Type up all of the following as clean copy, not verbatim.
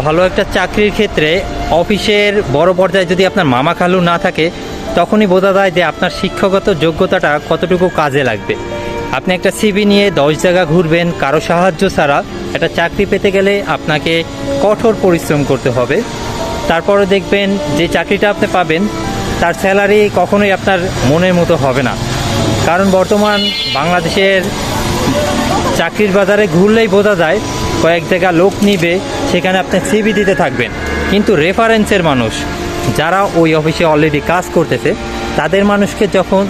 ভালো একটা চাকরির ক্ষেত্রে অফিসের বড় পর্যায়ে যদি আপনার মামা খালু না থাকে, তখনই বোঝা যায় যে আপনার শিক্ষাগত যোগ্যতাটা কতটুকু কাজে লাগবে। আপনি একটা সিভি নিয়ে 10 জায়গা ঘুরবেন, কারো সাহায্য ছাড়া একটা চাকরি পেতে গেলে আপনাকে কঠোর পরিশ্রম করতে হবে। তারপরে দেখবেন যে চাকরিটা আপনি পাবেন তার স্যালারি কখনোই আপনার মনের মতো হবে না। কারণ বর্তমান বাংলাদেশের চাকরির বাজারে ঘুরলেই বোঝা যায় কয়েক জায়গা লোক নিবে, সেখানে আপনি সিভি দিতে থাকবেন, কিন্তু রেফারেন্সের মানুষ যারা ওই অফিসে অলরেডি কাজ করতেছে তাদের মানুষকে যখন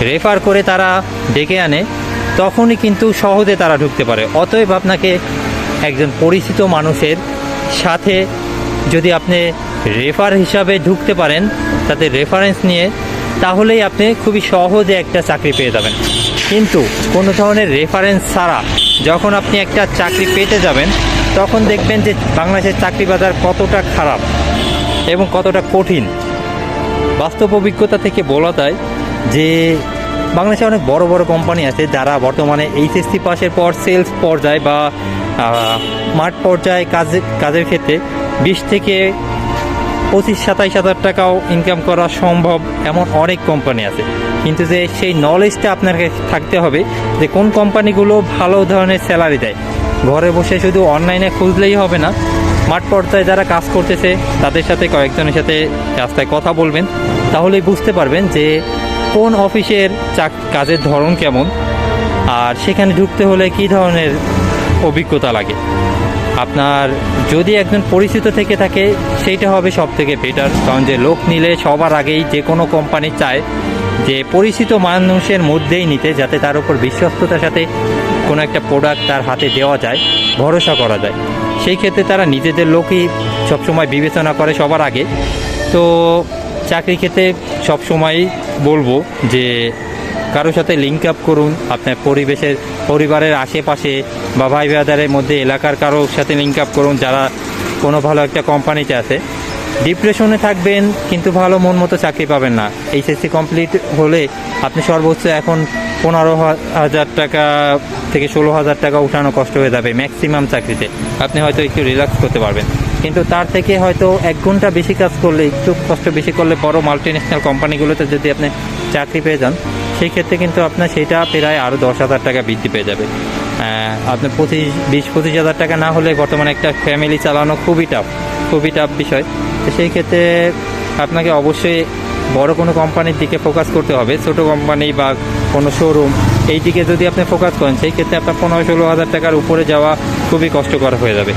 রেফার করে তারা ডেকে আনে তখনই কিন্তু সহজে তারা ঢুকতে পারে। অতএব আপনাকে একজন পরিচিত মানুষের সাথে যদি আপনি রেফার হিসাবে ঢুকতে পারেন, তাদের রেফারেন্স নিয়ে, তাহলেই আপনি খুবই সহজে একটা চাকরি পেয়ে যাবেন। কিন্তু কোনো ধরনের রেফারেন্স ছাড়া যখন আপনি একটা চাকরি পেতে যাবেন তখন দেখবেন যে বাংলাদেশের চাকরি বাজার কতটা খারাপ এবং কতটা কঠিন। বাস্তব অভিজ্ঞতা থেকে বলা যায় যে বাংলাদেশে অনেক বড় বড় কোম্পানি আছে যারা বর্তমানে এইচএসসি পাসের পর সেলস পর্যায়ে বা মাঠ পর্যায়ে কাজের ক্ষেত্রে 20 থেকে 25-27 হাজার টাকাও ইনকাম করা সম্ভব, এমন অনেক কোম্পানি আছে। কিন্তু যে সেই নলেজটা আপনার কাছে থাকতে হবে যে কোন কোম্পানিগুলো ভালো ধরনের স্যালারি দেয়। ঘরে বসে শুধু অনলাইনে খুঁজলেই হবে না, মাঠ পর্যায়ে যারা কাজ করতেছে তাদের সাথে কয়েকজনের সাথে রাস্তায় কথা বলবেন, তাহলেই বুঝতে পারবেন যে কোন অফিসের কাজের ধরন কেমন, আর সেখানে ঢুকতে হলে কী ধরনের অভিজ্ঞতা লাগে। আপনার যদি একজন পরিচিত থেকে থাকে সেইটা হবে সব থেকে বেটার, কারণ যে লোক নিলে সবার আগেই যে কোনো কোম্পানি চায় যে পরিচিত মানুষের মধ্যেই নিতে, যাতে তার উপর বিশ্বস্ততার সাথে কোনো একটা প্রোডাক্ট তার হাতে দেওয়া যায়, ভরসা করা যায়। সেই ক্ষেত্রে তারা নিজেদের লোকই সবসময় বিবেচনা করে সবার আগে। তো চাকরি ক্ষেত্রে সবসময়ই বলবো যে কারোর সাথে লিঙ্ক আপ করুন, আপনার পরিবারের আশেপাশে বা ভাই ব্রাদারের মধ্যে এলাকার কারোর সাথে লিঙ্ক আপ করুন যারা কোনো ভালো একটা কোম্পানিতে আছে। ডিপ্রেশনে থাকবেন কিন্তু ভালো মন মতো চাকরি পাবেন না। এইচএসসি কমপ্লিট হলে আপনি সর্বোচ্চ এখন 15,000 টাকা থেকে 16,000 টাকা উঠানো কষ্ট হয়ে যাবে ম্যাক্সিমাম চাকরিতে। আপনি হয়তো একটু রিল্যাক্স করতে পারবেন, কিন্তু তার থেকে হয়তো 1 ঘন্টা বেশি কাজ করলে, একটু কষ্ট বেশি করলে বড় মাল্টিন্যাশনাল কোম্পানিগুলোতে যদি আপনি চাকরি পেয়ে যান, সেই ক্ষেত্রে কিন্তু আপনার সেটা প্রায় আরও 10,000 টাকা বৃদ্ধি পেয়ে যাবে। আপনার 20-25 হাজার টাকা না হলে বর্তমানে একটা ফ্যামিলি চালানো খুবই টাফ বিষয়। তো সেই ক্ষেত্রে আপনাকে অবশ্যই বড় কোনো কোম্পানির দিকে ফোকাস করতে হবে। ছোটো কোম্পানি বা কোনো শোরুম এই দিকে যদি আপনি ফোকাস করেন, সেই ক্ষেত্রে আপনার 15-16 হাজার টাকার উপরে যাওয়া খুবই কষ্টকর হয়ে যাবে।